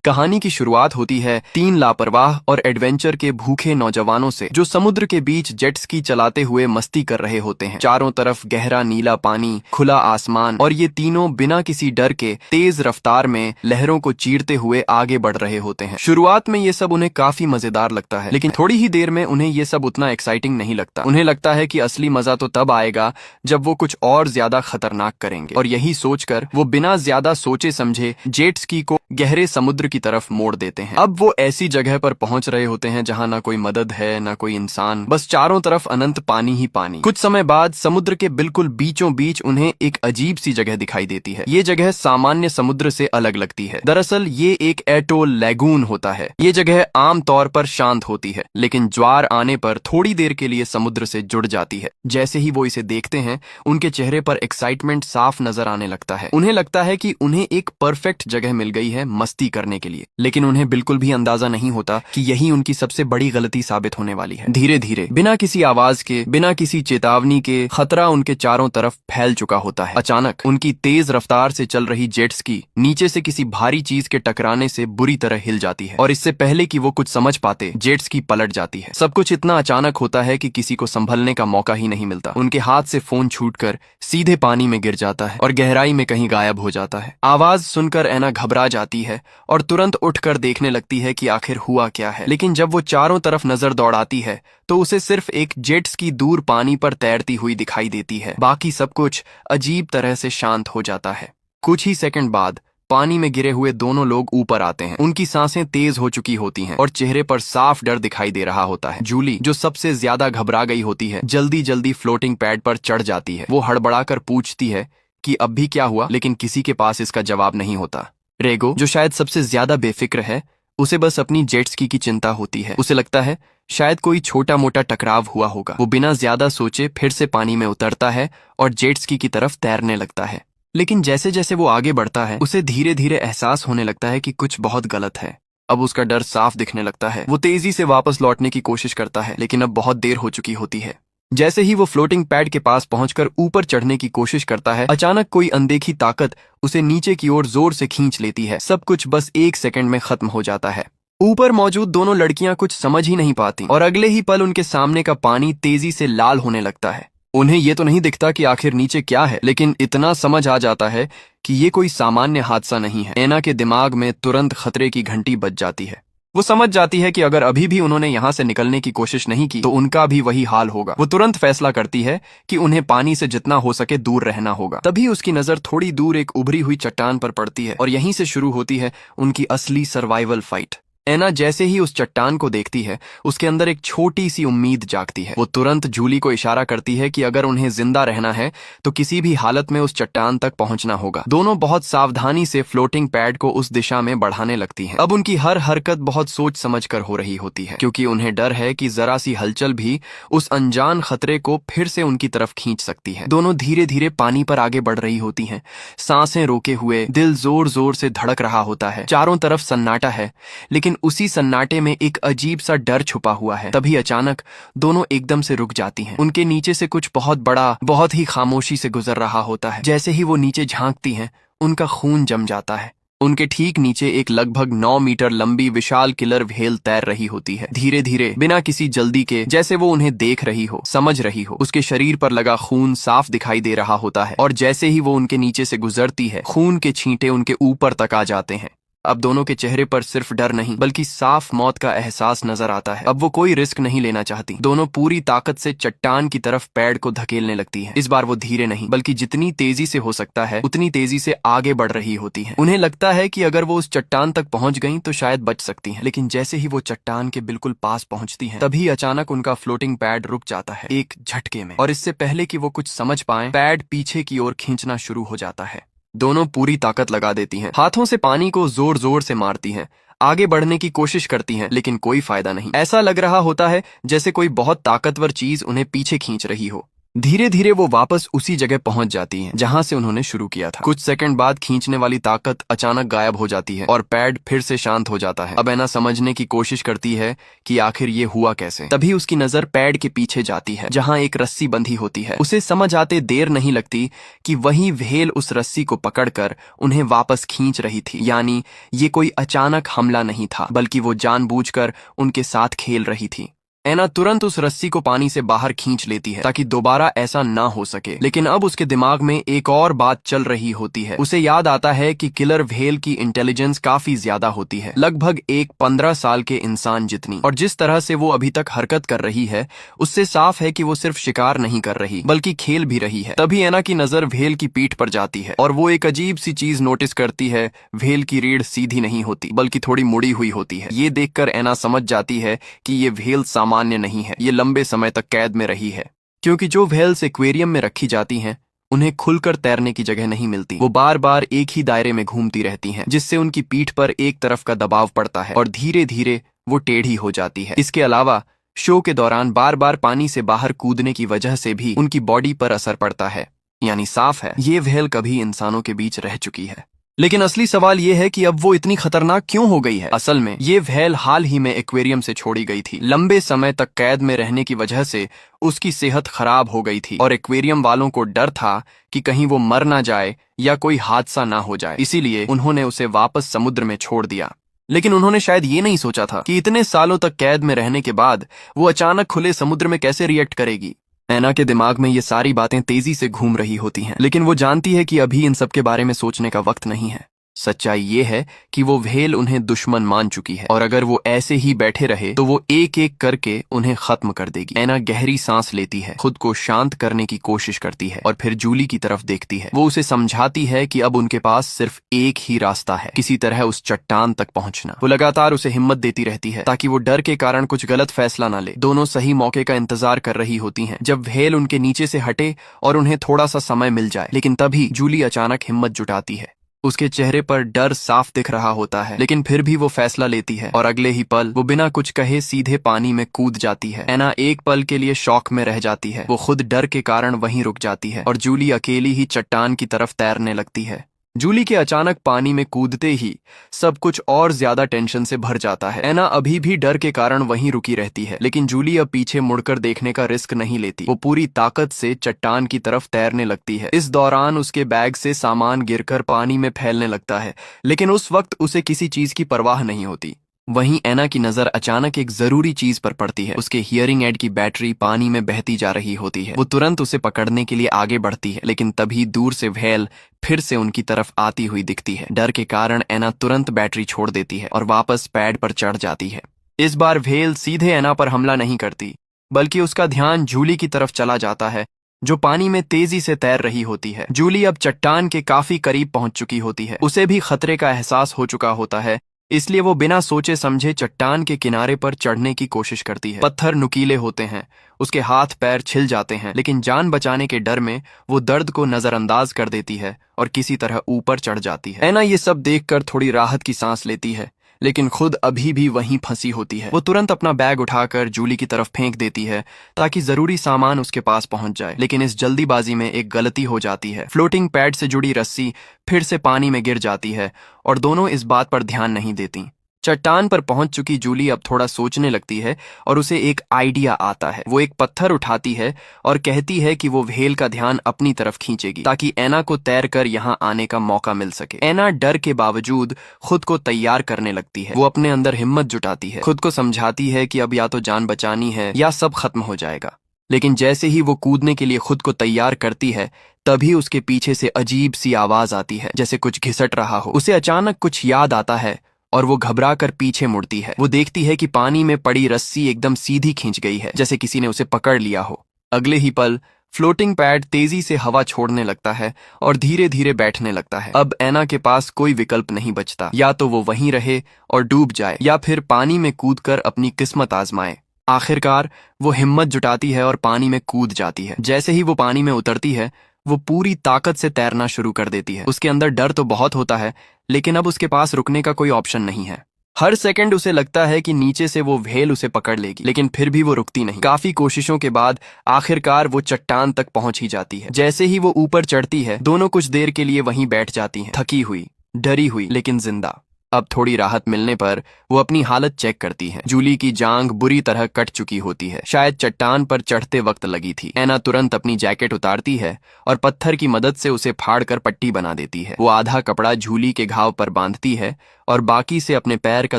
कहानी की शुरुआत होती है तीन लापरवाह और एडवेंचर के भूखे नौजवानों से, जो समुद्र के बीच जेट स्की चलाते हुए मस्ती कर रहे होते हैं। चारों तरफ गहरा नीला पानी, खुला आसमान, और ये तीनों बिना किसी डर के तेज रफ्तार में लहरों को चीरते हुए आगे बढ़ रहे होते हैं। शुरुआत में ये सब उन्हें काफी मजेदार लगता है, लेकिन थोड़ी ही देर में उन्हें ये सब उतना एक्साइटिंग नहीं लगता। उन्हें लगता है कि असली मजा तो तब आएगा जब वो कुछ और ज्यादा खतरनाक करेंगे, और यही सोचकर वो बिना ज्यादा सोचे समझे जेट स्की को गहरे समुद्र की तरफ मोड़ देते हैं। अब वो ऐसी जगह पर पहुंच रहे होते हैं जहां ना कोई मदद है, ना कोई इंसान, बस चारों तरफ अनंत पानी ही पानी। कुछ समय बाद समुद्र के बिल्कुल बीचों बीच उन्हें एक अजीब सी जगह दिखाई देती है। ये जगह सामान्य समुद्र से अलग लगती है। दरअसल ये एक एटोल लैगून होता है। ये जगह आम तौर पर शांत होती है, लेकिन ज्वार आने पर थोड़ी देर के लिए समुद्र से जुड़ जाती है। जैसे ही वो इसे देखते हैं, उनके चेहरे पर एक्साइटमेंट साफ नजर आने लगता है। उन्हें लगता है कि उन्हें एक परफेक्ट जगह मिल गई है मस्ती करने के लिए, लेकिन उन्हें बिल्कुल भी अंदाजा नहीं होता कि यही उनकी सबसे बड़ी गलती साबित होने वाली है। धीरे धीरे, बिना किसी आवाज के, बिना किसी चेतावनी के, खतरा उनके चारों तरफ फैल चुका होता है। अचानक उनकी तेज रफ्तार से चल रही जेट स्की नीचे से किसी भारी चीज के टकराने से बुरी तरह हिल जाती है, और इससे पहले कि वो कुछ समझ पाते, जेट स्की पलट जाती है। सब कुछ इतना अचानक होता है कि किसी को संभलने का मौका ही नहीं मिलता। उनके हाथ से फोन छूटकर सीधे पानी में गिर जाता है और गहराई में कहीं गायब हो जाता है। आवाज सुनकर ऐना घबरा जाती है और तुरंत उठकर देखने लगती है कि आखिर हुआ क्या है। लेकिन जब वो चारों तरफ नजर दौड़ाती है तो उसे सिर्फ एक जेट स्की दूर पानी पर तैरती हुई दिखाई देती है। बाकी सब कुछ अजीब तरह से शांत हो जाता है। कुछ ही सेकंड बाद पानी में गिरे हुए दोनों लोग ऊपर आते हैं। उनकी सांसें तेज हो चुकी होती हैं और चेहरे पर साफ डर दिखाई दे रहा होता है। जूली, जो सबसे ज्यादा घबरा गई होती है, जल्दी जल्दी फ्लोटिंग पैड पर चढ़ जाती है। वो हड़बड़ाकर पूछती है कि अब भी क्या हुआ, लेकिन किसी के पास इसका जवाब नहीं होता। रेगो, जो शायद सबसे ज्यादा बेफिक्र है, उसे बस अपनी जेट स्की की चिंता होती है। उसे लगता है शायद कोई छोटा मोटा टकराव हुआ होगा। वो बिना ज्यादा सोचे फिर से पानी में उतरता है और जेट स्की की तरफ तैरने लगता है। लेकिन जैसे जैसे वो आगे बढ़ता है, उसे धीरे धीरे एहसास होने लगता है कि कुछ बहुत गलत है। अब उसका डर साफ दिखने लगता है। वो तेजी से वापस लौटने की कोशिश करता है, लेकिन अब बहुत देर हो चुकी होती है। जैसे ही वो फ्लोटिंग पैड के पास पहुंचकर ऊपर चढ़ने की कोशिश करता है, अचानक कोई अनदेखी ताकत उसे नीचे की ओर जोर से खींच लेती है। सब कुछ बस एक सेकंड में खत्म हो जाता है। ऊपर मौजूद दोनों लड़कियां कुछ समझ ही नहीं पाती और अगले ही पल उनके सामने का पानी तेजी से लाल होने लगता है। उन्हें ये तो नहीं दिखता कि आखिर नीचे क्या है, लेकिन इतना समझ आ जाता है कि ये कोई सामान्य हादसा नहीं है। ऐना के दिमाग में तुरंत खतरे की घंटी बज जाती है। वो समझ जाती है कि अगर अभी भी उन्होंने यहाँ से निकलने की कोशिश नहीं की तो उनका भी वही हाल होगा। वो तुरंत फैसला करती है कि उन्हें पानी से जितना हो सके दूर रहना होगा। तभी उसकी नजर थोड़ी दूर एक उभरी हुई चट्टान पर पड़ती है और यहीं से शुरू होती है उनकी असली सर्वाइवल फाइट। ऐना जैसे ही उस चट्टान को देखती है, उसके अंदर एक छोटी सी उम्मीद जागती है। वो तुरंत जूली को इशारा करती है कि अगर उन्हें जिंदा रहना है तो किसी भी हालत में उस चट्टान तक पहुंचना होगा। दोनों बहुत सावधानी से फ्लोटिंग पैड को उस दिशा में बढ़ाने लगती हैं। अब उनकी हर हरकत बहुत सोच समझ कर हो रही होती है, क्योंकि उन्हें डर है कि जरा सी हलचल भी उस अनजान खतरे को फिर से उनकी तरफ खींच सकती है। दोनों धीरे धीरे पानी पर आगे बढ़ रही होती हैं, सांसें रोके हुए, दिल जोर जोर से धड़क रहा होता है। चारों तरफ सन्नाटा है, लेकिन उसी सन्नाटे में एक अजीब सा डर छुपा हुआ है। तभी अचानक दोनों एकदम से रुक जाती हैं। उनके नीचे से कुछ बहुत बड़ा, बहुत ही खामोशी से गुजर रहा होता है। जैसे ही वो नीचे झांकती हैं, उनका खून जम जाता है। उनके ठीक नीचे एक लगभग 9 मीटर लंबी विशाल किलर व्हेल तैर रही होती है। धीरे धीरे, बिना किसी जल्दी के, जैसे वो उन्हें देख रही हो, समझ रही हो। उसके शरीर पर लगा खून साफ दिखाई दे रहा होता है, और जैसे ही वो उनके नीचे से गुजरती है, खून के छींटे उनके ऊपर तक आ जाते हैं। अब दोनों के चेहरे पर सिर्फ डर नहीं, बल्कि साफ मौत का एहसास नजर आता है। अब वो कोई रिस्क नहीं लेना चाहती। दोनों पूरी ताकत से चट्टान की तरफ पैड को धकेलने लगती हैं। इस बार वो धीरे नहीं, बल्कि जितनी तेजी से हो सकता है उतनी तेजी से आगे बढ़ रही होती हैं। उन्हें लगता है कि अगर वो उस चट्टान तक पहुंच गईं तो शायद बच सकती हैं। लेकिन जैसे ही वो चट्टान के बिल्कुल पास पहुंचती हैं, तभी अचानक उनका फ्लोटिंग पैड रुक जाता है, एक झटके में। और इससे पहले कि वो कुछ समझ पाएं, पैड पीछे की ओर खींचना शुरू हो जाता है। दोनों पूरी ताकत लगा देती हैं, हाथों से पानी को जोर जोर से मारती हैं, आगे बढ़ने की कोशिश करती हैं, लेकिन कोई फायदा नहीं। ऐसा लग रहा होता है जैसे कोई बहुत ताकतवर चीज उन्हें पीछे खींच रही हो। धीरे धीरे वो वापस उसी जगह पहुंच जाती हैं जहां से उन्होंने शुरू किया था। कुछ सेकंड बाद खींचने वाली ताकत अचानक गायब हो जाती है और पैड फिर से शांत हो जाता है। अब एना समझने की कोशिश करती है कि आखिर ये हुआ कैसे। तभी उसकी नजर पैड के पीछे जाती है जहां एक रस्सी बंधी होती है। उसे समझ आते देर नहीं लगती कि वही व्हेल उस रस्सी को पकड़कर उन्हें वापस खींच रही थी। यानी ये कोई अचानक हमला नहीं था, बल्कि वो जानबूझकर उनके साथ खेल रही थी। एना तुरंत उस रस्सी को पानी से बाहर खींच लेती है ताकि दोबारा ऐसा ना हो सके। लेकिन अब उसके दिमाग में एक और बात चल रही होती है। उसे याद आता है कि किलर व्हेल की इंटेलिजेंस काफी ज्यादा होती है, लगभग एक 15 साल के इंसान जितनी। और जिस तरह से वो अभी तक हरकत कर रही है उससे साफ है कि वो सिर्फ शिकार नहीं कर रही बल्कि खेल भी रही है। तभी एना की नजर व्हेल की पीठ पर जाती है और वो एक अजीब सी चीज नोटिस करती है। व्हेल की रीढ़ सीधी नहीं होती बल्कि थोड़ी मुड़ी हुई होती है। ये देखकर एना समझ जाती है कि ये व्हेल सामान्य नहीं है, ये लंबे समय तक कैद में रही है। क्योंकि जो व्हेल्स एक्वेरियम में रखी जाती हैं उन्हें खुलकर तैरने की जगह नहीं मिलती। वो बार बार एक ही दायरे में घूमती रहती हैं, जिससे उनकी पीठ पर एक तरफ का दबाव पड़ता है और धीरे धीरे वो टेढ़ी हो जाती है। इसके अलावा शो के दौरान बार बार पानी से बाहर कूदने की वजह से भी उनकी बॉडी पर असर पड़ता है। यानी साफ है ये व्हेल कभी इंसानों के बीच रह चुकी है। लेकिन असली सवाल ये है कि अब वो इतनी खतरनाक क्यों हो गई है। असल में ये व्हेल हाल ही में एक्वेरियम से छोड़ी गई थी। लंबे समय तक कैद में रहने की वजह से उसकी सेहत खराब हो गई थी और एक्वेरियम वालों को डर था कि कहीं वो मर ना जाए या कोई हादसा ना हो जाए। इसीलिए उन्होंने उसे वापस समुद्र में छोड़ दिया। लेकिन उन्होंने शायद ये नहीं सोचा था कि इतने सालों तक कैद में रहने के बाद वो अचानक खुले समुद्र में कैसे रिएक्ट करेगी। एना के दिमाग में ये सारी बातें तेजी से घूम रही होती हैं, लेकिन वो जानती है कि अभी इन सब के बारे में सोचने का वक्त नहीं है। सच्चाई ये है कि वो व्हेल उन्हें दुश्मन मान चुकी है और अगर वो ऐसे ही बैठे रहे तो वो एक एक करके उन्हें खत्म कर देगी। एना गहरी सांस लेती है, खुद को शांत करने की कोशिश करती है और फिर जूली की तरफ देखती है। वो उसे समझाती है कि अब उनके पास सिर्फ एक ही रास्ता है, किसी तरह उस चट्टान तक पहुंचना। वो लगातार उसे हिम्मत देती रहती है ताकि वो डर के कारण कुछ गलत फैसला ना ले। दोनों सही मौके का इंतजार कर रही होती हैं जब व्हेल उनके नीचे से हटे और उन्हें थोड़ा सा समय मिल जाए। लेकिन तभी जूली अचानक हिम्मत जुटाती है। उसके चेहरे पर डर साफ दिख रहा होता है, लेकिन फिर भी वो फैसला लेती है और अगले ही पल वो बिना कुछ कहे सीधे पानी में कूद जाती है। एना एक पल के लिए शॉक में रह जाती है। वो खुद डर के कारण वहीं रुक जाती है और जूली अकेली ही चट्टान की तरफ तैरने लगती है। जूली के अचानक पानी में कूदते ही सब कुछ और ज्यादा टेंशन से भर जाता है। एना अभी भी डर के कारण वहीं रुकी रहती है, लेकिन जूली अब पीछे मुड़कर देखने का रिस्क नहीं लेती। वो पूरी ताकत से चट्टान की तरफ तैरने लगती है। इस दौरान उसके बैग से सामान गिरकर पानी में फैलने लगता है, लेकिन उस वक्त उसे किसी चीज की परवाह नहीं होती। वहीं एना की नजर अचानक एक जरूरी चीज पर पड़ती है। उसके हियरिंग एड की बैटरी पानी में बहती जा रही होती है। वो तुरंत उसे पकड़ने के लिए आगे बढ़ती है, लेकिन तभी दूर से व्हेल फिर से उनकी तरफ आती हुई दिखती है। डर के कारण एना तुरंत बैटरी छोड़ देती है और वापस पैड पर चढ़ जाती है। इस बार व्हेल सीधे एना पर हमला नहीं करती, बल्कि उसका ध्यान जूली की तरफ चला जाता है जो पानी में तेजी से तैर रही होती है। जूली अब चट्टान के काफी करीब पहुंच चुकी होती है। उसे भी खतरे का एहसास हो चुका होता है, इसलिए वो बिना सोचे समझे चट्टान के किनारे पर चढ़ने की कोशिश करती है। पत्थर नुकीले होते हैं, उसके हाथ पैर छिल जाते हैं, लेकिन जान बचाने के डर में वो दर्द को नजरअंदाज कर देती है और किसी तरह ऊपर चढ़ जाती है। एना ये सब देखकर थोड़ी राहत की सांस लेती है, लेकिन खुद अभी भी वहीं फंसी होती है। वो तुरंत अपना बैग उठाकर जूली की तरफ फेंक देती है ताकि जरूरी सामान उसके पास पहुंच जाए। लेकिन इस जल्दीबाजी में एक गलती हो जाती है। फ्लोटिंग पैड से जुड़ी रस्सी फिर से पानी में गिर जाती है और दोनों इस बात पर ध्यान नहीं देती। चट्टान पर पहुंच चुकी जूली अब थोड़ा सोचने लगती है और उसे एक आइडिया आता है। वो एक पत्थर उठाती है और कहती है कि वो व्हेल का ध्यान अपनी तरफ खींचेगी ताकि एना को तैरकर यहाँ आने का मौका मिल सके। एना डर के बावजूद खुद को तैयार करने लगती है। वो अपने अंदर हिम्मत जुटाती है, खुद को समझाती है कि अब या तो जान बचानी है या सब खत्म हो जाएगा। लेकिन जैसे ही वो कूदने के लिए खुद को तैयार करती है, तभी उसके पीछे से अजीब सी आवाज आती है, जैसे कुछ घिसट रहा हो। उसे अचानक कुछ याद आता है और वो घबरा कर पीछे मुड़ती है। वो देखती है कि पानी में पड़ी रस्सी एकदम सीधी खींच गई है, जैसे किसी ने उसे पकड़ लिया हो। अगले ही पल फ्लोटिंग पैड तेजी से हवा छोड़ने लगता है और धीरे धीरे बैठने लगता है। अब एना के पास कोई विकल्प नहीं बचता, या तो वो वहीं रहे और डूब जाए या फिर पानी में कूदकर अपनी किस्मत आजमाए। आखिरकार वो हिम्मत जुटाती है और पानी में कूद जाती है। जैसे ही वो पानी में उतरती है, वो पूरी ताकत से तैरना शुरू कर देती है। उसके अंदर डर तो बहुत होता है, लेकिन अब उसके पास रुकने का कोई ऑप्शन नहीं है। हर सेकंड उसे लगता है कि नीचे से वो व्हेल उसे पकड़ लेगी, लेकिन फिर भी वो रुकती नहीं। काफी कोशिशों के बाद आखिरकार वो चट्टान तक पहुंच ही जाती है। जैसे ही वो ऊपर चढ़ती है, दोनों कुछ देर के लिए वहीं बैठ जाती हैं, थकी हुई, डरी हुई, लेकिन जिंदा। अब थोड़ी राहत मिलने पर वो अपनी हालत चेक करती हैं। जूली की जांघ बुरी तरह कट चुकी होती है, शायद चट्टान पर चढ़ते वक्त लगी थी। एना तुरंत अपनी जैकेट उतारती है और पत्थर की मदद से उसे फाड़कर पट्टी बना देती है। वो आधा कपड़ा जूली के घाव पर बांधती है और बाकी से अपने पैर का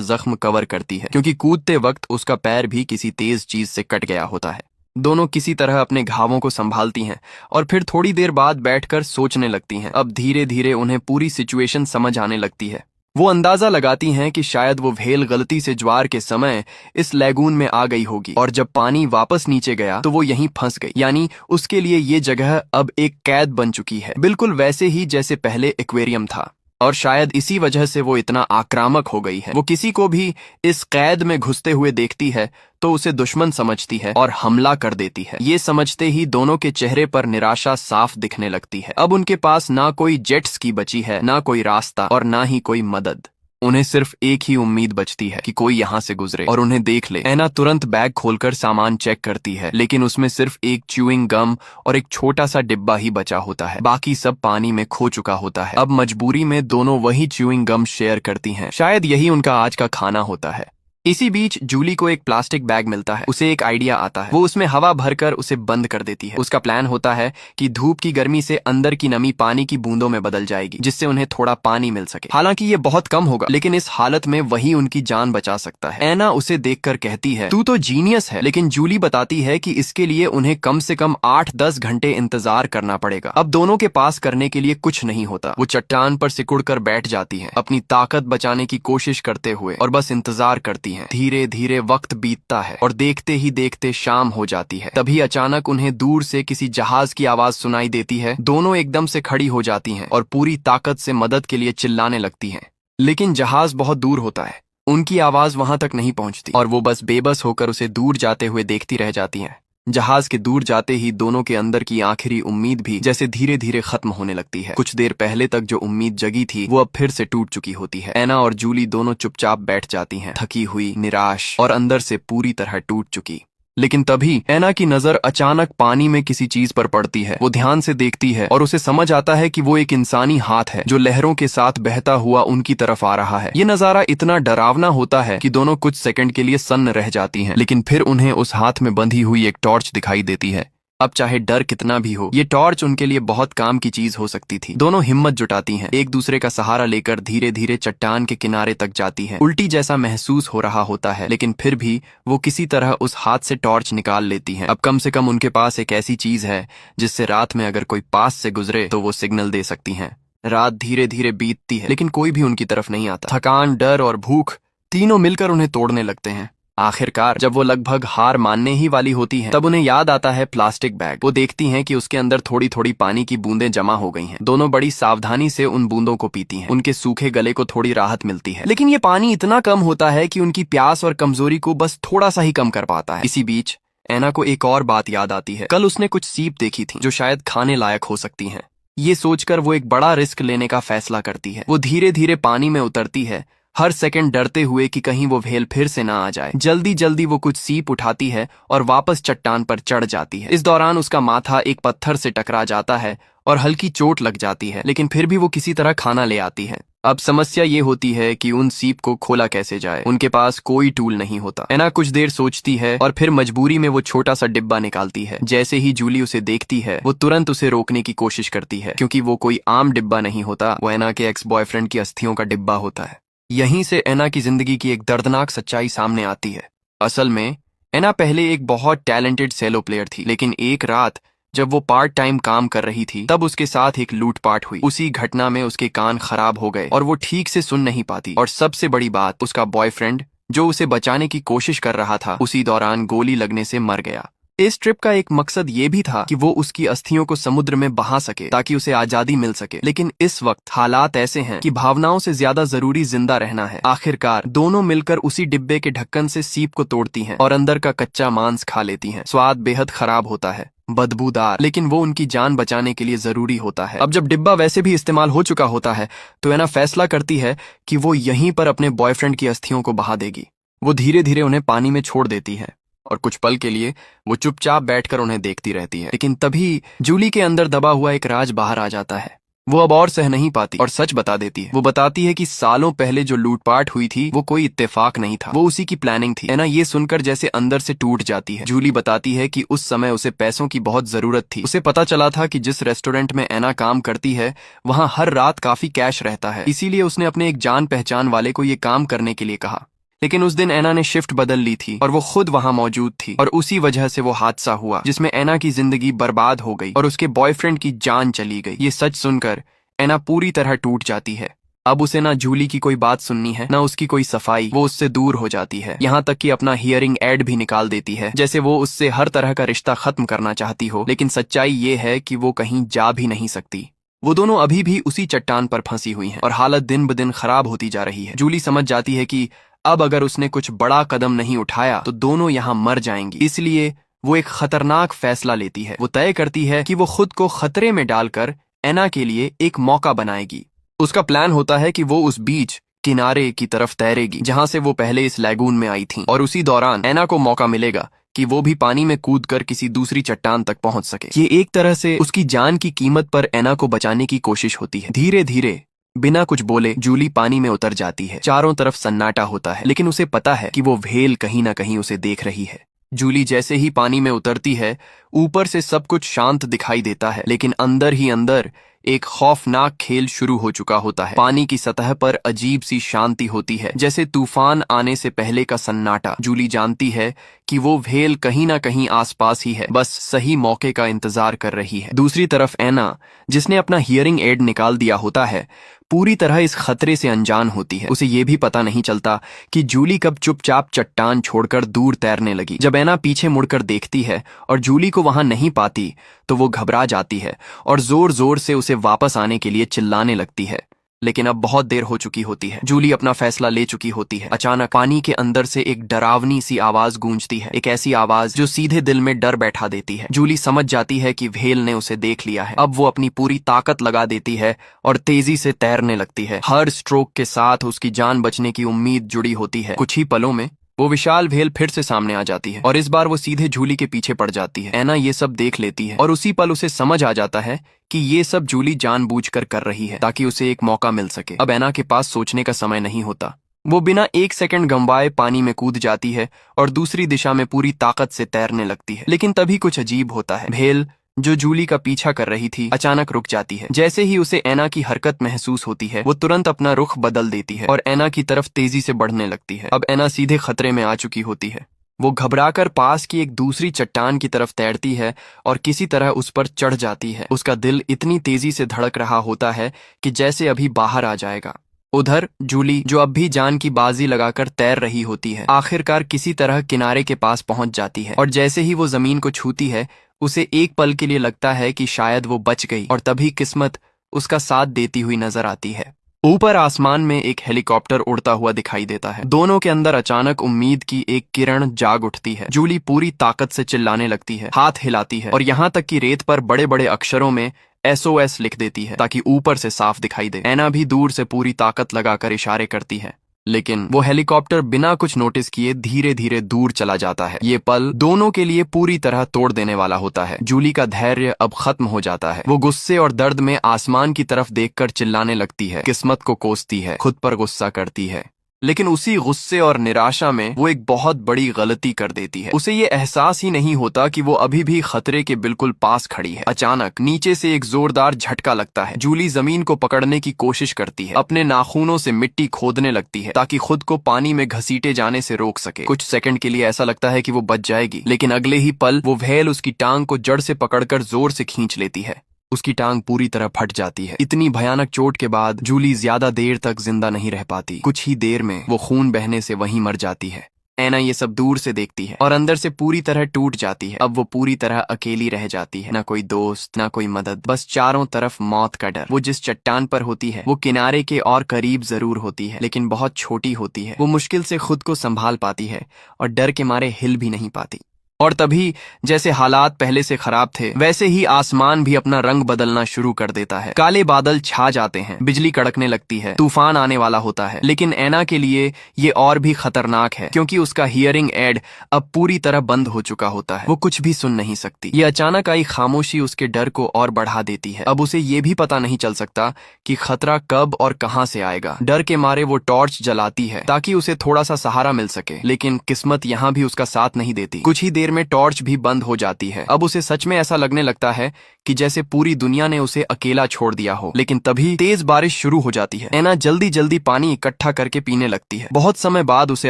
जख्म कवर करती है, क्योंकि कूदते वक्त उसका पैर भी किसी तेज चीज से कट गया होता है। दोनों किसी तरह अपने घावों को संभालती हैं और फिर थोड़ी देर बाद बैठकर सोचने लगती हैं। अब धीरे धीरे उन्हें पूरी सिचुएशन समझ आने लगती है। वो अंदाजा लगाती हैं कि शायद वो व्हेल गलती से ज्वार के समय इस लैगून में आ गई होगी और जब पानी वापस नीचे गया तो वो यहीं फंस गई। यानी उसके लिए ये जगह अब एक कैद बन चुकी है, बिल्कुल वैसे ही जैसे पहले एक्वेरियम था। और शायद इसी वजह से वो इतना आक्रामक हो गई है। वो किसी को भी इस कैद में घुसते हुए देखती है तो उसे दुश्मन समझती है और हमला कर देती है। ये समझते ही दोनों के चेहरे पर निराशा साफ दिखने लगती है। अब उनके पास ना कोई जेट स्की बची है, ना कोई रास्ता और ना ही कोई मदद। उन्हें सिर्फ एक ही उम्मीद बचती है कि कोई यहाँ से गुजरे और उन्हें देख ले। एना तुरंत बैग खोलकर सामान चेक करती है, लेकिन उसमें सिर्फ एक च्यूइंग गम और एक छोटा सा डिब्बा ही बचा होता है। बाकी सब पानी में खो चुका होता है। अब मजबूरी में दोनों वही च्यूइंग गम शेयर करती हैं। शायद यही उनका आज का खाना होता है। इसी बीच जूली को एक प्लास्टिक बैग मिलता है। उसे एक आइडिया आता है। वो उसमें हवा भरकर उसे बंद कर देती है। उसका प्लान होता है कि धूप की गर्मी से अंदर की नमी पानी की बूंदों में बदल जाएगी, जिससे उन्हें थोड़ा पानी मिल सके। हालांकि ये बहुत कम होगा, लेकिन इस हालत में वही उनकी जान बचा सकता है। एना उसे देखकर कहती है, तू तो जीनियस है, लेकिन जूली बताती है कि इसके लिए उन्हें कम से कम 8-10 घंटे इंतजार करना पड़ेगा। अब दोनों के पास करने के लिए कुछ नहीं होता। वो चट्टान पर सिकुड़कर बैठ जाती है, अपनी ताकत बचाने की कोशिश करते हुए, और बस इंतजार करती हैं। धीरे धीरे वक्त बीतता है और देखते ही देखते शाम हो जाती है। तभी अचानक उन्हें दूर से किसी जहाज की आवाज सुनाई देती है। दोनों एकदम से खड़ी हो जाती हैं और पूरी ताकत से मदद के लिए चिल्लाने लगती हैं, लेकिन जहाज बहुत दूर होता है। उनकी आवाज वहां तक नहीं पहुंचती और वो बस बेबस होकर उसे दूर जाते हुए देखती रह जाती हैं। जहाज के दूर जाते ही दोनों के अंदर की आखिरी उम्मीद भी जैसे धीरे धीरे खत्म होने लगती है। कुछ देर पहले तक जो उम्मीद जगी थी वो अब फिर से टूट चुकी होती है। एना और जूली दोनों चुपचाप बैठ जाती हैं, थकी हुई, निराश और अंदर से पूरी तरह टूट चुकी। लेकिन तभी एना की नजर अचानक पानी में किसी चीज पर पड़ती है। वो ध्यान से देखती है और उसे समझ आता है कि वो एक इंसानी हाथ है जो लहरों के साथ बहता हुआ उनकी तरफ आ रहा है। ये नजारा इतना डरावना होता है कि दोनों कुछ सेकंड के लिए सन्न रह जाती हैं, लेकिन फिर उन्हें उस हाथ में बंधी हुई एक टॉर्च दिखाई देती है। अब चाहे डर कितना भी हो, ये टॉर्च उनके लिए बहुत काम की चीज हो सकती थी। दोनों हिम्मत जुटाती हैं, एक दूसरे का सहारा लेकर धीरे धीरे चट्टान के किनारे तक जाती हैं। उल्टी जैसा महसूस हो रहा होता है, लेकिन फिर भी वो किसी तरह उस हाथ से टॉर्च निकाल लेती हैं। अब कम से कम उनके पास एक ऐसी चीज है जिससे रात में अगर कोई पास से गुजरे तो वो सिग्नल दे सकती हैं। रात धीरे धीरे बीतती है, लेकिन कोई भी उनकी तरफ नहीं आता। थकान, डर और भूख तीनों मिलकर उन्हें तोड़ने लगते हैं। आखिरकार जब वो लगभग हार मानने ही वाली होती हैं, तब उन्हें याद आता है प्लास्टिक बैग। वो देखती हैं कि उसके अंदर थोड़ी थोड़ी पानी की बूंदें जमा हो गई हैं। दोनों बड़ी सावधानी से उन बूंदों को पीती हैं। उनके सूखे गले को थोड़ी राहत मिलती है, लेकिन ये पानी इतना कम होता है कि उनकी प्यास और कमजोरी को बस थोड़ा सा ही कम कर पाता है। इसी बीच एना को एक और बात याद आती है। कल उसने कुछ सीप देखी थी जो शायद खाने लायक हो सकती हैं। ये सोचकर वो एक बड़ा रिस्क लेने का फैसला करती है। वो धीरे धीरे पानी में उतरती है, हर सेकंड डरते हुए कि कहीं वो व्हेल फिर से ना आ जाए। जल्दी जल्दी वो कुछ सीप उठाती है और वापस चट्टान पर चढ़ जाती है। इस दौरान उसका माथा एक पत्थर से टकरा जाता है और हल्की चोट लग जाती है, लेकिन फिर भी वो किसी तरह खाना ले आती है। अब समस्या ये होती है कि उन सीप को खोला कैसे जाए। उनके पास कोई टूल नहीं होता। एना कुछ देर सोचती है और फिर मजबूरी में वो छोटा सा डिब्बा निकालती है। जैसे ही जूली उसे देखती है, वो तुरंत उसे रोकने की कोशिश करती है, क्योंकि वो कोई आम डिब्बा नहीं होता। वो एना के एक्स बॉयफ्रेंड की अस्थियों का डिब्बा होता है। यहीं से एना की जिंदगी की एक दर्दनाक सच्चाई सामने आती है। असल में एना पहले एक बहुत टैलेंटेड सेलो प्लेयर थी, लेकिन एक रात जब वो पार्ट टाइम काम कर रही थी, तब उसके साथ एक लूटपाट हुई। उसी घटना में उसके कान खराब हो गए और वो ठीक से सुन नहीं पाती। और सबसे बड़ी बात, उसका बॉयफ्रेंड जो उसे बचाने की कोशिश कर रहा था, उसी दौरान गोली लगने से मर गया। इस ट्रिप का एक मकसद ये भी था कि वो उसकी अस्थियों को समुद्र में बहा सके ताकि उसे आजादी मिल सके। लेकिन इस वक्त हालात ऐसे हैं कि भावनाओं से ज्यादा जरूरी जिंदा रहना है। आखिरकार दोनों मिलकर उसी डिब्बे के ढक्कन से सीप को तोड़ती हैं और अंदर का कच्चा मांस खा लेती हैं। स्वाद बेहद खराब होता है। बदबूदार, लेकिन वो उनकी जान बचाने के लिए जरूरी होता है। अब जब डिब्बा वैसे भी इस्तेमाल हो चुका होता है तो एना फैसला करती है कि वो यहीं पर अपने बॉयफ्रेंड की अस्थियों को बहा देगी। वो धीरे धीरे उन्हें पानी में छोड़ देती है और कुछ पल के लिए वो चुपचाप बैठकर उन्हें देखती रहती है। लेकिन तभी जूली के अंदर दबा हुआ एक राज बाहर आ जाता है। वो अब और सह नहीं पाती और सच बता देती है। वो बताती है कि सालों पहले जो लूटपाट हुई थी वो कोई इत्तेफाक नहीं था, वो उसी की प्लानिंग थी। एना ये सुनकर जैसे अंदर से टूट जाती है। जूली बताती है कि उस समय उसे पैसों की बहुत जरूरत थी। उसे पता चला था कि जिस रेस्टोरेंट में एना काम करती है वहां हर रात काफी कैश रहता है, इसीलिए उसने अपने एक जान पहचान वाले को ये काम करने के लिए कहा। लेकिन उस दिन एना ने शिफ्ट बदल ली थी और वो खुद वहां मौजूद थी और उसी वजह से वो हादसा हुआ जिसमें एना की जिंदगी बर्बाद हो गई और उसके बॉयफ्रेंड की जान चली गई। ये सच सुनकर एना पूरी तरह टूट जाती है। अब उसे ना जूली की कोई बात सुननी है, ना उसकी कोई सफाई। वो उससे दूर हो जाती है, यहाँ तक कि अपना हियरिंग एड भी निकाल देती है, जैसे वो उससे हर तरह का रिश्ता खत्म करना चाहती हो। लेकिन सच्चाई ये है कि वो कहीं जा भी नहीं सकती। वो दोनों अभी भी उसी चट्टान पर फंसी हुई हैं और हालत दिन ब दिन खराब होती जा रही है। जूली समझ जाती है कि अब अगर उसने कुछ बड़ा कदम नहीं उठाया तो दोनों यहाँ मर जाएंगी। इसलिए वो एक खतरनाक फैसला लेती है। वो तय करती है कि वो खुद को खतरे में डालकर एना के लिए एक मौका बनाएगी। उसका प्लान होता है कि वो उस बीच किनारे की तरफ तैरेगी जहां से वो पहले इस लैगून में आई थी और उसी दौरान एना को मौका मिलेगा कि वो भी पानी में कूदकर किसी दूसरी चट्टान तक पहुंच सके। ये एक तरह से उसकी जान की कीमत पर एना को बचाने की कोशिश होती है। धीरे धीरे बिना कुछ बोले जूली पानी में उतर जाती है। चारों तरफ सन्नाटा होता है, लेकिन उसे पता है कि वो व्हेल कहीं ना कहीं उसे देख रही है। जूली जैसे ही पानी में उतरती है, ऊपर से सब कुछ शांत दिखाई देता है, लेकिन अंदर ही अंदर एक खौफनाक खेल शुरू हो चुका होता है। पानी की सतह पर अजीब सी शांति होती है, जैसे तूफान आने से पहले का सन्नाटा। जूली जानती है कि वो व्हेल कहीं ना कहीं आसपास ही है, बस सही मौके का इंतजार कर रही है। दूसरी तरफ एना, जिसने अपना हियरिंग एड निकाल दिया होता है, पूरी तरह इस खतरे से अनजान होती है। उसे ये भी पता नहीं चलता कि जूली कब चुपचाप चट्टान छोड़कर दूर तैरने लगी। जब एना पीछे मुड़कर देखती है और जूली को वहां नहीं पाती तो वो घबरा जाती है और जोर जोर से उसे वापस आने के लिए चिल्लाने लगती है। लेकिन अब बहुत देर हो चुकी होती है। जूली अपना फैसला ले चुकी होती है। अचानक पानी के अंदर से एक डरावनी सी आवाज गूंजती है, एक ऐसी आवाज जो सीधे दिल में डर बैठा देती है। जूली समझ जाती है कि व्हेल ने उसे देख लिया है। अब वो अपनी पूरी ताकत लगा देती है और तेजी से तैरने लगती है। हर स्ट्रोक के साथ उसकी जान बचने की उम्मीद जुड़ी होती है। कुछ ही पलों में वो विशाल व्हेल फिर से सामने आ जाती है और इस बार वो सीधे जूली के पीछे पड़ जाती है। एना ये सब देख लेती है और उसी पल उसे समझ आ जाता है कि ये सब जूली जानबूझकर कर रही है ताकि उसे एक मौका मिल सके। अब एना के पास सोचने का समय नहीं होता। वो बिना एक सेकंड गंवाए पानी में कूद जाती है और दूसरी दिशा में पूरी ताकत से तैरने लगती है। लेकिन तभी कुछ अजीब होता है। व्हेल जो जूली का पीछा कर रही थी अचानक रुक जाती है। जैसे ही उसे एना की हरकत महसूस होती है, वो तुरंत अपना रुख बदल देती है और एना की तरफ तेजी से बढ़ने लगती है। अब एना सीधे खतरे में आ चुकी होती है। वो घबराकर पास की एक दूसरी चट्टान की तरफ तैरती है और किसी तरह उस पर चढ़ जाती है। उसका दिल इतनी तेजी से धड़क रहा होता है कि जैसे अभी बाहर आ जाएगा। उधर जूली, जो अब भी जान की बाजी लगाकर तैर रही होती है, आखिरकार किसी तरह किनारे के पास पहुंच जाती है और जैसे ही वो जमीन को छूती है, उसे एक पल के लिए लगता है कि शायद वो बच गई और तभी किस्मत उसका साथ देती हुई नजर आती है। ऊपर आसमान में एक हेलीकॉप्टर उड़ता हुआ दिखाई देता है। दोनों के अंदर अचानक उम्मीद की एक किरण जाग उठती है। जूली पूरी ताकत से चिल्लाने लगती है, हाथ हिलाती है और यहाँ तक कि रेत पर बड़े बड़े अक्षरों में SOS लिख देती है ताकि ऊपर से साफ दिखाई दे। एना भी दूर से पूरी ताकत लगाकर इशारे करती है, लेकिन वो हेलीकॉप्टर बिना कुछ नोटिस किए धीरे धीरे दूर चला जाता है। ये पल दोनों के लिए पूरी तरह तोड़ देने वाला होता है। जूली का धैर्य अब खत्म हो जाता है। वो गुस्से और दर्द में आसमान की तरफ देखकर चिल्लाने लगती है, किस्मत को कोसती है, खुद पर गुस्सा करती है। लेकिन उसी गुस्से और निराशा में वो एक बहुत बड़ी गलती कर देती है। उसे ये एहसास ही नहीं होता कि वो अभी भी खतरे के बिल्कुल पास खड़ी है। अचानक नीचे से एक जोरदार झटका लगता है। जूली जमीन को पकड़ने की कोशिश करती है, अपने नाखूनों से मिट्टी खोदने लगती है ताकि खुद को पानी में घसीटे जाने से रोक सके। कुछ सेकंड के लिए ऐसा लगता है कि वो बच जाएगी, लेकिन अगले ही पल वो व्हेल उसकी टांग को जड़ से पकड़कर जोर से खींच लेती है। उसकी टांग पूरी तरह फट जाती है। इतनी भयानक चोट के बाद जूली ज्यादा देर तक जिंदा नहीं रह पाती। कुछ ही देर में वो खून बहने से वहीं मर जाती है। एना ये सब दूर से देखती है और अंदर से पूरी तरह टूट जाती है। अब वो पूरी तरह अकेली रह जाती है, ना कोई दोस्त, ना कोई मदद, बस चारों तरफ मौत का डर। वो जिस चट्टान पर होती है वो किनारे के और करीब जरूर होती है, लेकिन बहुत छोटी होती है। वो मुश्किल से खुद को संभाल पाती है और डर के मारे हिल भी नहीं पाती। और तभी जैसे हालात पहले से खराब थे वैसे ही आसमान भी अपना रंग बदलना शुरू कर देता है। काले बादल छा जाते हैं, बिजली कड़कने लगती है, तूफान आने वाला होता है। लेकिन ऐना के लिए ये और भी खतरनाक है क्योंकि उसका हियरिंग एड अब पूरी तरह बंद हो चुका होता है। वो कुछ भी सुन नहीं सकती। ये अचानक आई खामोशी उसके डर को और बढ़ा देती है। अब उसे ये भी पता नहीं चल सकता कि खतरा कब और कहां से आएगा। डर के मारे वो टॉर्च जलाती है ताकि उसे थोड़ा सा सहारा मिल सके, लेकिन किस्मत यहाँ भी उसका साथ नहीं देती। कुछ ही देर में टॉर्च भी बंद हो जाती है। अब उसे सच में ऐसा लगने लगता है कि जैसे पूरी दुनिया ने उसे अकेला छोड़ दिया हो। लेकिन तभी तेज बारिश शुरू हो जाती है। ऐना जल्दी जल्दी पानी इकट्ठा करके पीने लगती है। बहुत समय बाद उसे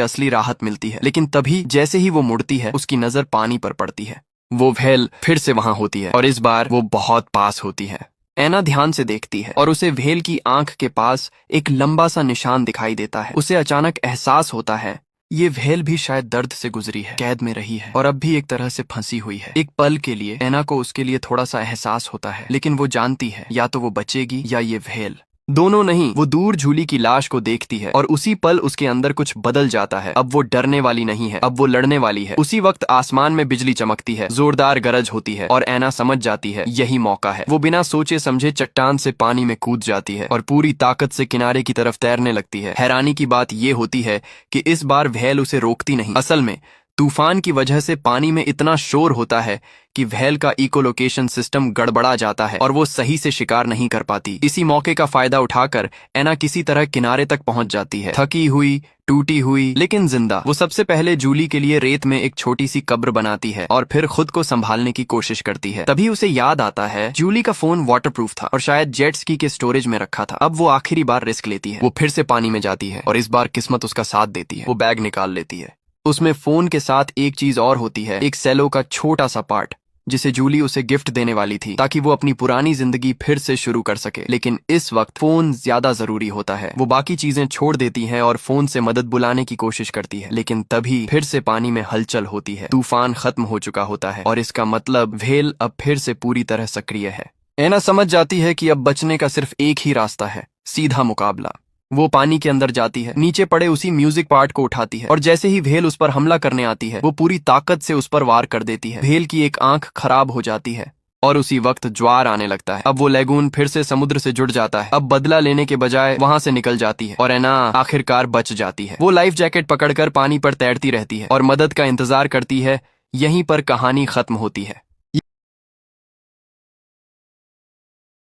असली राहत मिलती है। लेकिन तभी जैसे ही वो मुड़ती है उसकी नजर पानी पर पड़ती है। वो व्हेल फिर से वहां होती है और इस बार वो बहुत पास होती है। ऐना ध्यान से देखती है और उसे व्हेल की आंख के पास एक लंबा सा निशान दिखाई देता है। उसे अचानक एहसास होता है ये व्हेल भी शायद दर्द से गुजरी है, कैद में रही है और अब भी एक तरह से फंसी हुई है। एक पल के लिए ऐना को उसके लिए थोड़ा सा एहसास होता है, लेकिन वो जानती है या तो वो बचेगी या ये व्हेल। दोनों नहीं। वो दूर जूली की लाश को देखती है और उसी पल उसके अंदर कुछ बदल जाता है। अब वो डरने वाली नहीं है, अब वो लड़ने वाली है। उसी वक्त आसमान में बिजली चमकती है, जोरदार गरज होती है और ऐना समझ जाती है यही मौका है। वो बिना सोचे समझे चट्टान से पानी में कूद जाती है और पूरी ताकत से किनारे की तरफ तैरने लगती है। हैरानी की बात ये होती है कि इस बार व्हेल उसे रोकती नहीं। असल में तूफान की वजह से पानी में इतना शोर होता है कि व्हेल का इकोलोकेशन सिस्टम गड़बड़ा जाता है और वो सही से शिकार नहीं कर पाती। इसी मौके का फायदा उठाकर ऐना किसी तरह किनारे तक पहुंच जाती है, थकी हुई, टूटी हुई लेकिन जिंदा। वो सबसे पहले जूली के लिए रेत में एक छोटी सी कब्र बनाती है और फिर खुद को संभालने की कोशिश करती है। तभी उसे याद आता है जूली का फोन वाटरप्रूफ था और शायद जेट स्की के स्टोरेज में रखा था। अब वो आखिरी बार रिस्क लेती है। वो फिर से पानी में जाती है और इस बार किस्मत उसका साथ देती है। वो बैग निकाल लेती है। उसमें फोन के साथ एक चीज और होती है, एक सेलो का छोटा सा पार्ट जिसे जूली उसे गिफ्ट देने वाली थी ताकि वो अपनी पुरानी जिंदगी फिर से शुरू कर सके। लेकिन इस वक्त फोन ज्यादा जरूरी होता है। वो बाकी चीजें छोड़ देती है और फोन से मदद बुलाने की कोशिश करती है, लेकिन तभी फिर से पानी में हलचल होती है। तूफान खत्म हो चुका होता है और इसका मतलब व्हेल अब फिर से पूरी तरह सक्रिय है। ऐना समझ जाती है कि अब बचने का सिर्फ एक ही रास्ता है, सीधा मुकाबला। वो पानी के अंदर जाती है, नीचे पड़े उसी म्यूजिक पार्ट को उठाती है और जैसे ही व्हेल उस पर हमला करने आती है वो पूरी ताकत से उस पर वार कर देती है। व्हेल की एक आंख खराब हो जाती है और उसी वक्त ज्वार आने लगता है। अब वो लैगून फिर से समुद्र से जुड़ जाता है। अब बदला लेने के बजाय वहां से निकल जाती है और ऐना आखिरकार बच जाती है। वो लाइफ जैकेट पकड़कर पानी पर तैरती रहती है और मदद का इंतजार करती है। यहीं पर कहानी खत्म होती है।